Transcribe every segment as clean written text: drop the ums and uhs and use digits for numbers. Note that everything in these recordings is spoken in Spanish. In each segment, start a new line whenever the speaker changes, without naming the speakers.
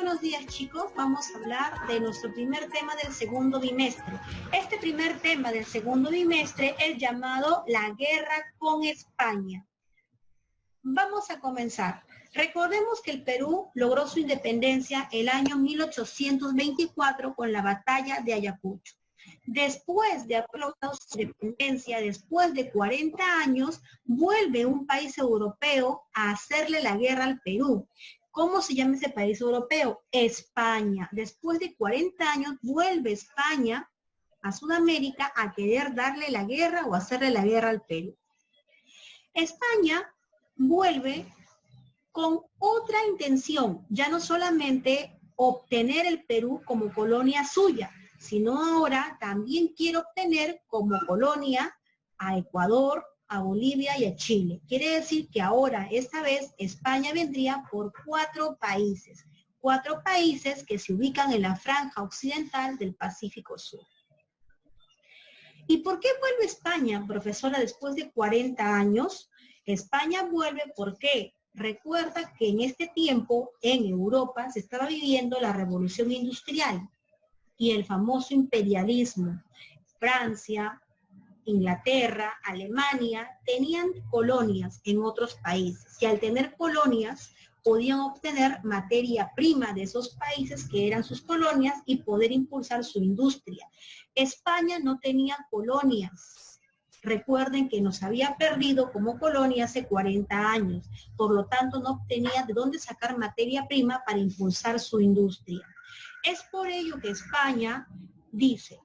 buenos días, chicos. Vamos a hablar de nuestro primer tema del segundo bimestre. Este primer tema del segundo bimestre es llamado la guerra con España. Vamos a comenzar. Recordemos que el Perú logró su independencia el año 1824 con la batalla de Ayacucho. Después de haber logrado su independencia, después de 40 años, vuelve un país europeo a hacerle la guerra al Perú. ¿Cómo se llama ese país europeo? España. Después de 40 años, vuelve España a Sudamérica a querer darle la guerra o hacerle la guerra al Perú. España vuelve con otra intención, ya no solamente obtener el Perú como colonia suya, sino ahora también quiere obtener como colonia a Ecuador, a Bolivia y a Chile. Quiere decir que ahora, esta vez, España vendría por cuatro países que se ubican en la franja occidental del Pacífico Sur. ¿Y por qué vuelve España, profesora, después de 40 años? España vuelve porque recuerda que en este tiempo en Europa se estaba viviendo la revolución industrial y el famoso imperialismo. Francia, Inglaterra, Alemania tenían colonias en otros países y al tener colonias podían obtener materia prima de esos países que eran sus colonias y poder impulsar su industria. España no tenía colonias. Recuerden que nos había perdido como colonia hace 40 años, por lo tanto no obtenía de dónde sacar materia prima para impulsar su industria. Es por ello que España dice: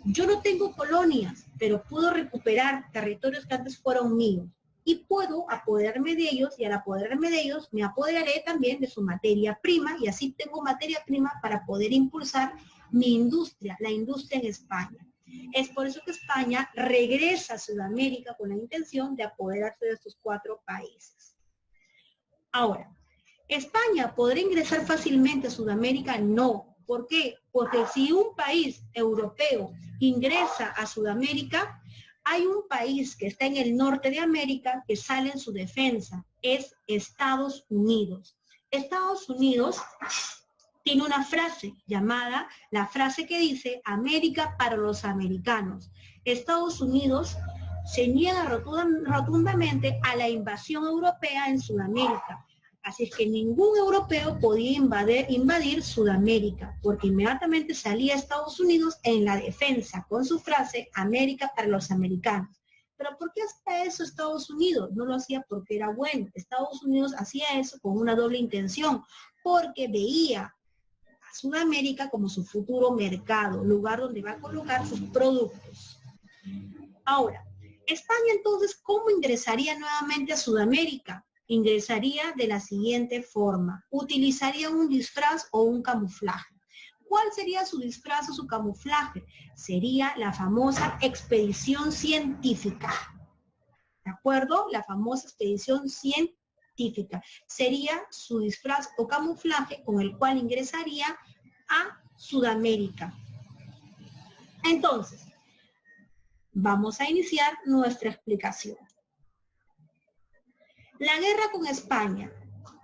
yo no tengo colonias, pero puedo recuperar territorios que antes fueron míos y puedo apoderarme de ellos, y al apoderarme de ellos me apoderaré también de su materia prima y así tengo materia prima para poder impulsar mi industria, la industria en España. Es por eso que España regresa a Sudamérica con la intención de apoderarse de estos cuatro países. Ahora, ¿España podrá ingresar fácilmente a Sudamérica? No. ¿Por qué? Porque si un país europeo ingresa a Sudamérica, hay un país que está en el norte de América que sale en su defensa, es Estados Unidos. Estados Unidos tiene una frase llamada, la frase que dice, América para los americanos. Estados Unidos se niega rotundamente a la invasión europea en Sudamérica. Así es que ningún europeo podía invadir Sudamérica, porque inmediatamente salía Estados Unidos en la defensa con su frase, América para los americanos. ¿Pero por qué hacía eso Estados Unidos? No lo hacía porque era bueno. Estados Unidos hacía eso con una doble intención, porque veía a Sudamérica como su futuro mercado, lugar donde va a colocar sus productos. Ahora, España entonces, ¿cómo ingresaría nuevamente a Sudamérica? Ingresaría de la siguiente forma. Utilizaría un disfraz o un camuflaje. ¿Cuál sería su disfraz o su camuflaje? Sería la famosa expedición científica. ¿De acuerdo? La famosa expedición científica. Sería su disfraz o camuflaje con el cual ingresaría a Sudamérica. Entonces, vamos a iniciar nuestra explicación. La guerra con España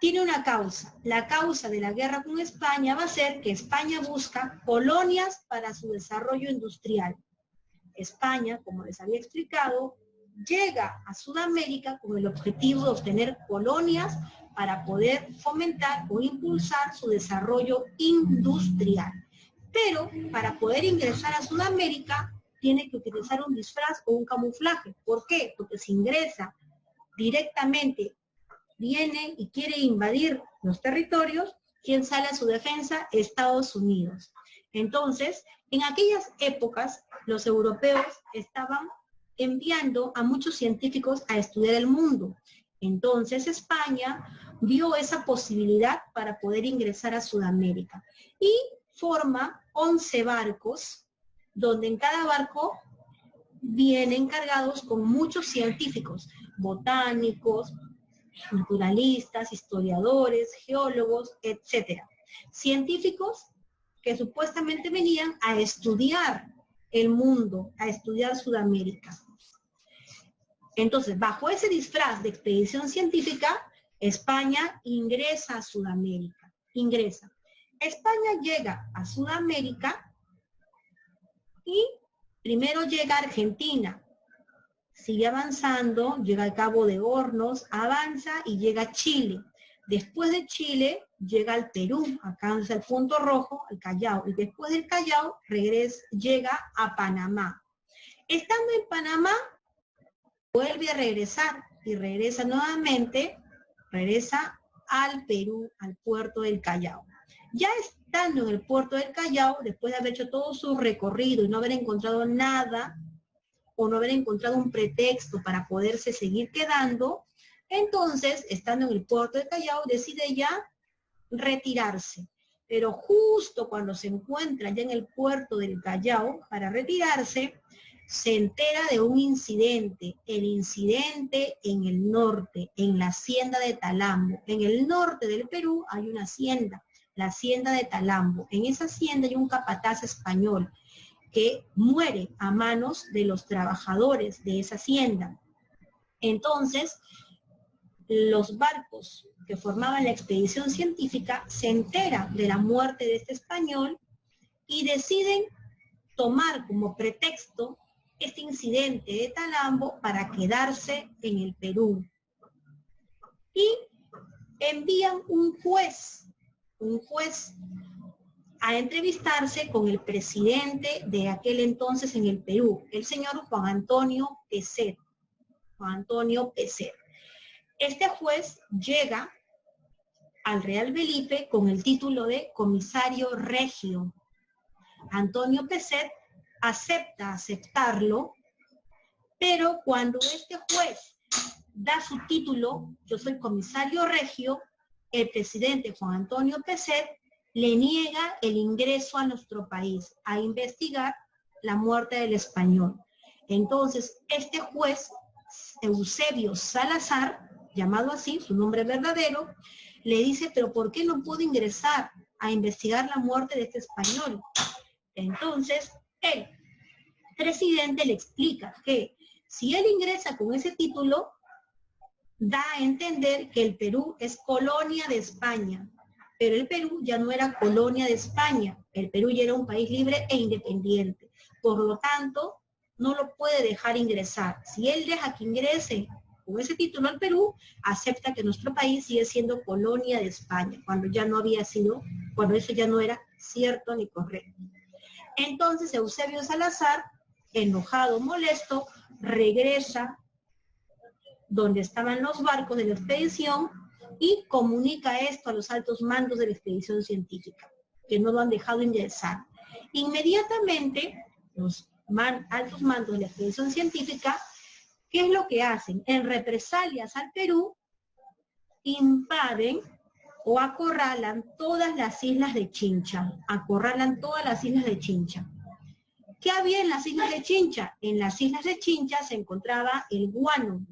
tiene una causa. La causa de la guerra con España va a ser que España busca colonias para su desarrollo industrial. España, como les había explicado, llega a Sudamérica con el objetivo de obtener colonias para poder fomentar o impulsar su desarrollo industrial. Pero para poder ingresar a Sudamérica tiene que utilizar un disfraz o un camuflaje. ¿Por qué? Porque si ingresa directamente, viene y quiere invadir los territorios, ¿quién sale a su defensa? Estados Unidos. Entonces, en aquellas épocas, los europeos estaban enviando a muchos científicos a estudiar el mundo. Entonces, España vio esa posibilidad para poder ingresar a Sudamérica y forma 11 barcos, donde en cada barco vienen cargados con muchos científicos, botánicos, naturalistas, historiadores, geólogos, etc. Científicos que supuestamente venían a estudiar el mundo, a estudiar Sudamérica. Entonces, bajo ese disfraz de expedición científica, España ingresa a Sudamérica, ingresa. España llega a Sudamérica y primero llega a Argentina, sigue avanzando, llega al Cabo de Hornos, avanza y llega a Chile. Después de Chile llega al Perú, alcanza el punto rojo, el Callao, y después del Callao llega a Panamá. Estando en Panamá, vuelve a regresar y regresa nuevamente, regresa al Perú, al puerto del Callao. Ya estando en el puerto del Callao, después de haber hecho todo su recorrido y no haber encontrado nada, o no haber encontrado un pretexto para poderse seguir quedando, entonces, estando en el puerto del Callao, decide ya retirarse. Pero justo cuando se encuentra ya en el puerto del Callao para retirarse, se entera de un incidente, el incidente en el norte, en la hacienda de Talambo. En el norte del Perú hay una hacienda, la hacienda de Talambo. En esa hacienda hay un capataz español que muere a manos de los trabajadores de esa hacienda. Entonces, los barcos que formaban la expedición científica se enteran de la muerte de este español y deciden tomar como pretexto este incidente de Talambo para quedarse en el Perú. Y envían un juez a entrevistarse con el presidente de aquel entonces en el Perú, el señor Juan Antonio Pezet. Este juez llega al Real Felipe con el título de comisario regio. Antonio Pezet aceptarlo, pero cuando este juez da su título, yo soy comisario regio, el presidente Juan Antonio Pezet le niega el ingreso a nuestro país a investigar la muerte del español. Entonces, este juez, Eusebio Salazar, llamado así, su nombre verdadero, le dice, pero ¿por qué no pudo ingresar a investigar la muerte de este español? Entonces, el presidente le explica que si él ingresa con ese título, da a entender que el Perú es colonia de España, pero el Perú ya no era colonia de España, el Perú ya era un país libre e independiente. Por lo tanto, no lo puede dejar ingresar. Si él deja que ingrese con ese título al Perú, acepta que nuestro país sigue siendo colonia de España, cuando ya no había sido, cuando eso ya no era cierto ni correcto. Entonces Eusebio Salazar, enojado, molesto, regresa donde estaban los barcos de la expedición y comunica esto a los altos mandos de la expedición científica, que no lo han dejado ingresar. Inmediatamente, los altos mandos de la expedición científica, ¿qué es lo que hacen? En represalias al Perú, invaden o acorralan todas las islas de Chincha. ¿Qué había en las islas de Chincha? En las islas de Chincha se encontraba el guano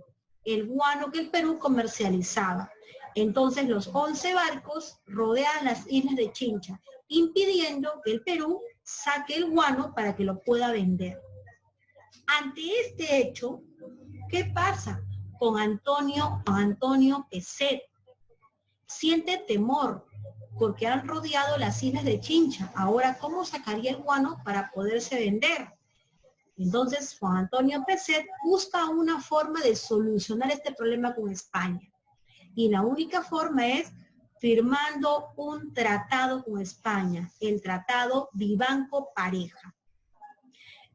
que el Perú comercializaba. Entonces los 11 barcos rodean las islas de Chincha, impidiendo que el Perú saque el guano para que lo pueda vender. Ante este hecho, ¿qué pasa con Antonio Pezet? Siente temor porque han rodeado las islas de Chincha. Ahora, ¿cómo sacaría el guano para poderse vender? Entonces, Juan Antonio Pezet busca una forma de solucionar este problema con España. Y la única forma es firmando un tratado con España, el Tratado Vivanco-Pareja.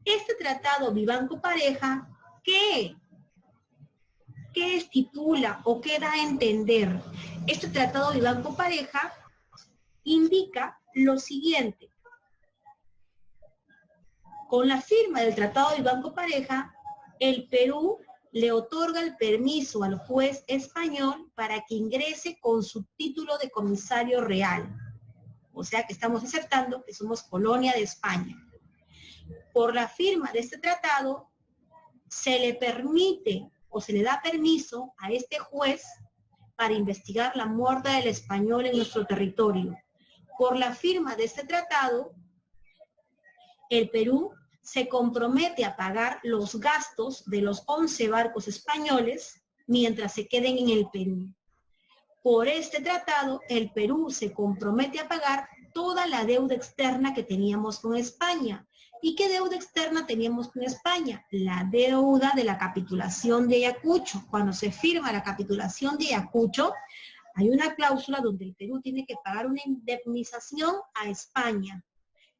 Este Tratado Vivanco-Pareja, ¿qué estipula o qué da a entender? Este Tratado Vivanco-Pareja indica lo siguiente. Con la firma del Tratado Vivanco-Pareja, el Perú le otorga el permiso al juez español para que ingrese con su título de comisario real. O sea que estamos aceptando que somos colonia de España. Por la firma de este tratado, se le permite o se le da permiso a este juez para investigar la muerte del español en nuestro territorio. Por la firma de este tratado, el Perú se compromete a pagar los gastos de los 11 barcos españoles mientras se queden en el Perú. Por este tratado, el Perú se compromete a pagar toda la deuda externa que teníamos con España. ¿Y qué deuda externa teníamos con España? La deuda de la capitulación de Ayacucho. Cuando se firma la capitulación de Ayacucho, hay una cláusula donde el Perú tiene que pagar una indemnización a España.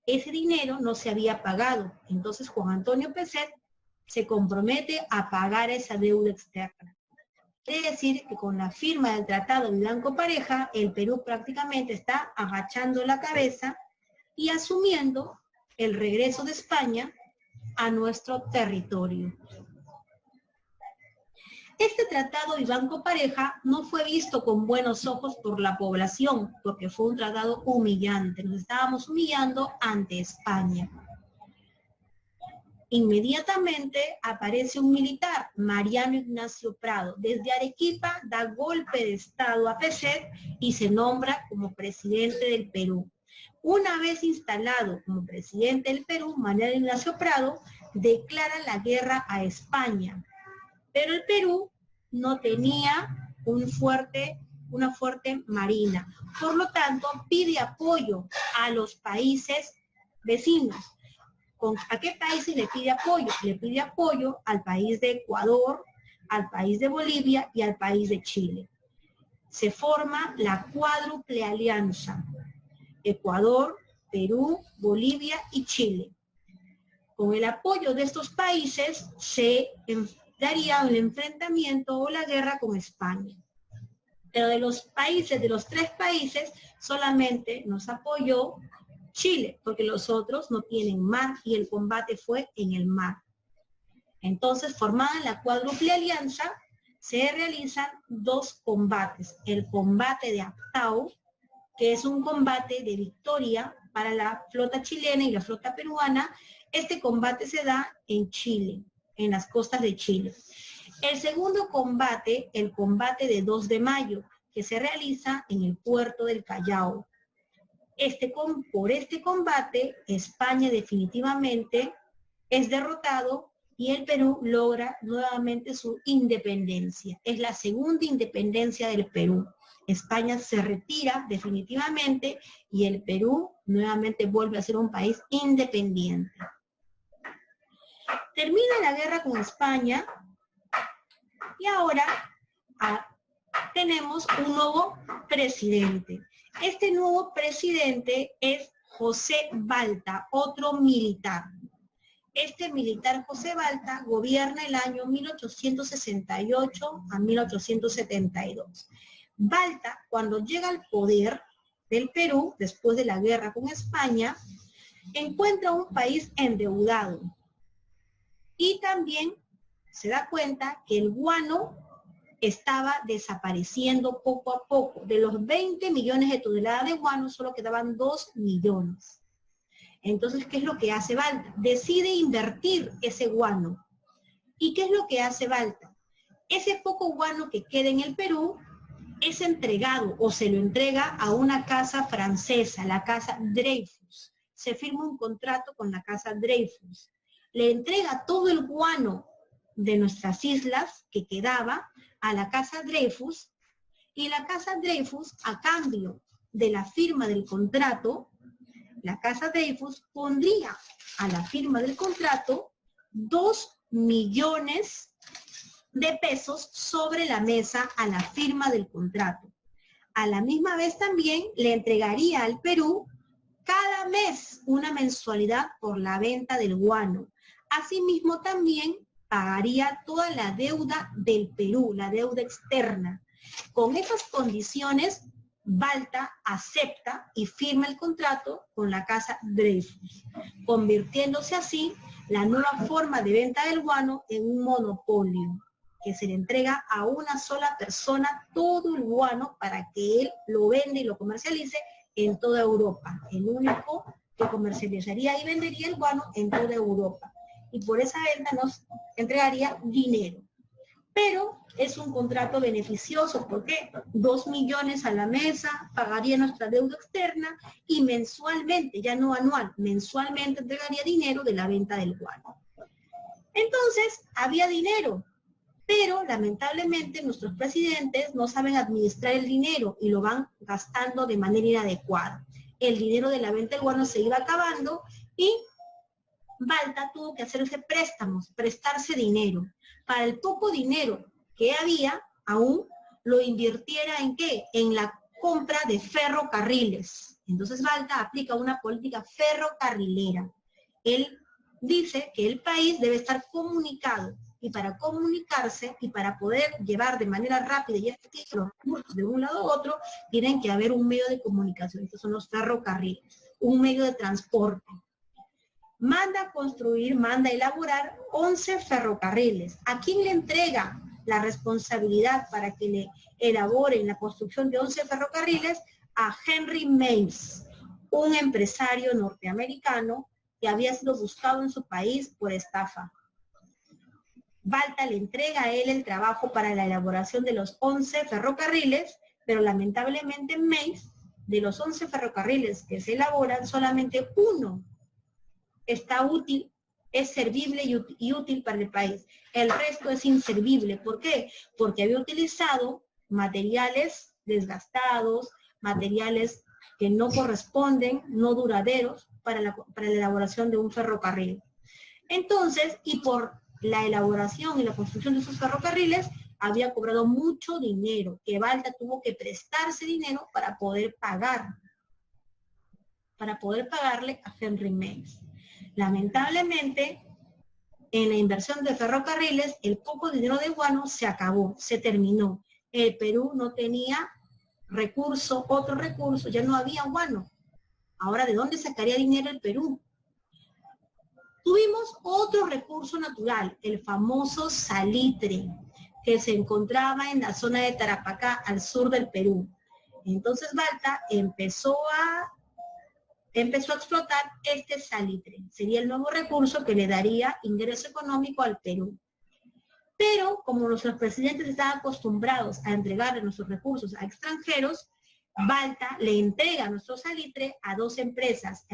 Ese dinero no se había pagado. Entonces Juan Antonio Pezet se compromete a pagar esa deuda externa. Quiere decir que con la firma del Tratado Vivanco-Pareja, el Perú prácticamente está agachando la cabeza y asumiendo el regreso de España a nuestro territorio. Este Tratado Vivanco-Pareja no fue visto con buenos ojos por la población, porque fue un tratado humillante. Nos estábamos humillando ante España. Inmediatamente aparece un militar, Mariano Ignacio Prado. Desde Arequipa da golpe de estado a Pezet y se nombra como presidente del Perú. Una vez instalado como presidente del Perú, Mariano Ignacio Prado declara la guerra a España. Pero el Perú no tenía una fuerte marina. Por lo tanto, pide apoyo a los países vecinos. ¿A qué países le pide apoyo? Le pide apoyo al país de Ecuador, al país de Bolivia y al país de Chile. Se forma la cuádruple alianza: Ecuador, Perú, Bolivia y Chile. Con el apoyo de estos países se daría el enfrentamiento o la guerra con España. Pero de los tres países, solamente nos apoyó Chile, porque los otros no tienen mar y el combate fue en el mar. Entonces, formada la cuádruple alianza, se realizan dos combates. El combate de Aptao, que es un combate de victoria para la flota chilena y la flota peruana. Este combate se da en Chile, en las costas de Chile. El segundo combate, el combate de 2 de mayo, que se realiza en el puerto del Callao. Por este combate, España definitivamente es derrotado y el Perú logra nuevamente su independencia. Es la segunda independencia del Perú. España se retira definitivamente y el Perú nuevamente vuelve a ser un país independiente. Termina la guerra con España y ahora tenemos un nuevo presidente. Este nuevo presidente es José Balta, otro militar. Este militar José Balta gobierna el año 1868 a 1872. Balta, cuando llega al poder del Perú, después de la guerra con España, encuentra un país endeudado. Y también se da cuenta que el guano estaba desapareciendo poco a poco. De los 20 millones de toneladas de guano, solo quedaban 2 millones. Entonces, ¿qué es lo que hace Balta? Decide invertir ese guano. ¿Y qué es lo que hace Balta? Ese poco guano que queda en el Perú es entregado o se lo entrega a una casa francesa, la casa Dreyfus. Se firma un contrato con la casa Dreyfus. Le entrega todo el guano de nuestras islas que quedaba a la casa Dreyfus, y la casa Dreyfus, a cambio de la firma del contrato, la casa Dreyfus pondría a la firma del contrato 2 millones de pesos sobre la mesa a la firma del contrato. A la misma vez también le entregaría al Perú cada mes una mensualidad por la venta del guano. Asimismo también pagaría toda la deuda del Perú, la deuda externa. Con esas condiciones, Balta acepta y firma el contrato con la casa Dreyfus, convirtiéndose así la nueva forma de venta del guano en un monopolio, que se le entrega a una sola persona todo el guano para que él lo venda y lo comercialice en toda Europa. El único que comercializaría y vendería el guano en toda Europa. Y por esa venta nos entregaría dinero. Pero es un contrato beneficioso porque 2 millones a la mesa, pagaría nuestra deuda externa y mensualmente, ya no anual, mensualmente entregaría dinero de la venta del guano. Entonces, había dinero, pero lamentablemente nuestros presidentes no saben administrar el dinero y lo van gastando de manera inadecuada. el dinero de la venta del guano se iba acabando y Balta tuvo que hacerse préstamos, prestarse dinero. Para el poco dinero que había, aún lo invirtiera ¿en qué? En la compra de ferrocarriles. Entonces Balta aplica una política ferrocarrilera. Él dice que el país debe estar comunicado y para comunicarse y para poder llevar de manera rápida y efectiva los recursos de un lado a otro, tienen que haber un medio de comunicación. Estos son los ferrocarriles, un medio de transporte. Manda a construir, manda a elaborar 11 ferrocarriles. ¿A quién le entrega la responsabilidad para que le elaboren la construcción de 11 ferrocarriles? A Henry Mays, un empresario norteamericano que había sido buscado en su país por estafa. Balta le entrega a él el trabajo para la elaboración de los 11 ferrocarriles, pero lamentablemente Mays, de los 11 ferrocarriles que se elaboran, solamente uno está útil, es servible y útil para el país. El resto es inservible. ¿Por qué? Porque había utilizado materiales desgastados, materiales que no corresponden, no duraderos, para la elaboración de un ferrocarril. Entonces, y por la elaboración y la construcción de esos ferrocarriles, había cobrado mucho dinero, que Balta tuvo que prestarse dinero para poder pagarle a Henry Mays. Lamentablemente, en la inversión de ferrocarriles, el poco dinero de guano se acabó, se terminó. El Perú no tenía recurso, otro recurso, ya no había guano. Ahora, ¿de dónde sacaría dinero el Perú? Tuvimos otro recurso natural, el famoso salitre, que se encontraba en la zona de Tarapacá, al sur del Perú. Entonces Balta empezó a explotar este salitre. Sería el nuevo recurso que le daría ingreso económico al Perú. Pero como nuestros presidentes estaban acostumbrados a entregarle nuestros recursos a extranjeros, Balta le entrega nuestro salitre a dos empresas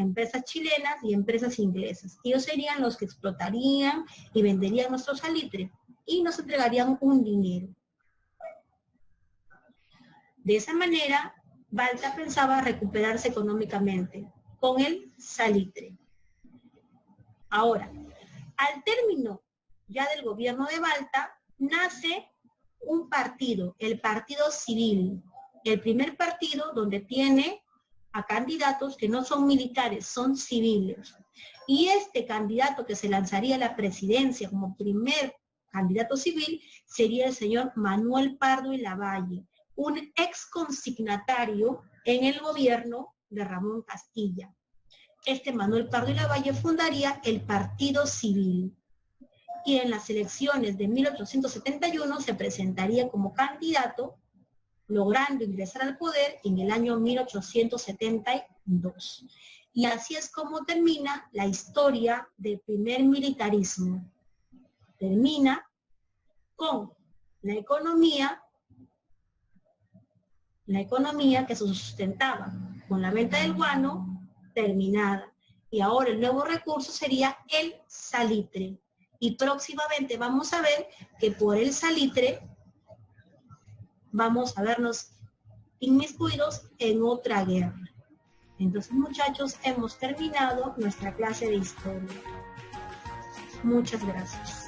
chilenas y empresas inglesas. Ellos serían los que explotarían y venderían nuestro salitre y nos entregarían un dinero. De esa manera, Balta pensaba recuperarse económicamente con el salitre. Ahora, al término ya del gobierno de Balta, nace un partido, el Partido Civil, el primer partido donde tiene a candidatos que no son militares, son civiles. Y este candidato que se lanzaría a la presidencia como primer candidato civil sería el señor Manuel Pardo y Lavalle, un ex consignatario en el gobierno de Ramón Castilla. Este Manuel Pardo y Lavalle fundaría el Partido Civil y en las elecciones de 1871 se presentaría como candidato, logrando ingresar al poder en el año 1872. Y así es como termina la historia del primer militarismo. Termina con la economía que se sustentaba con la venta del guano terminada. Y ahora el nuevo recurso sería el salitre. Y próximamente vamos a ver que por el salitre vamos a vernos inmiscuidos en otra guerra. Entonces, muchachos, hemos terminado nuestra clase de historia. Muchas gracias.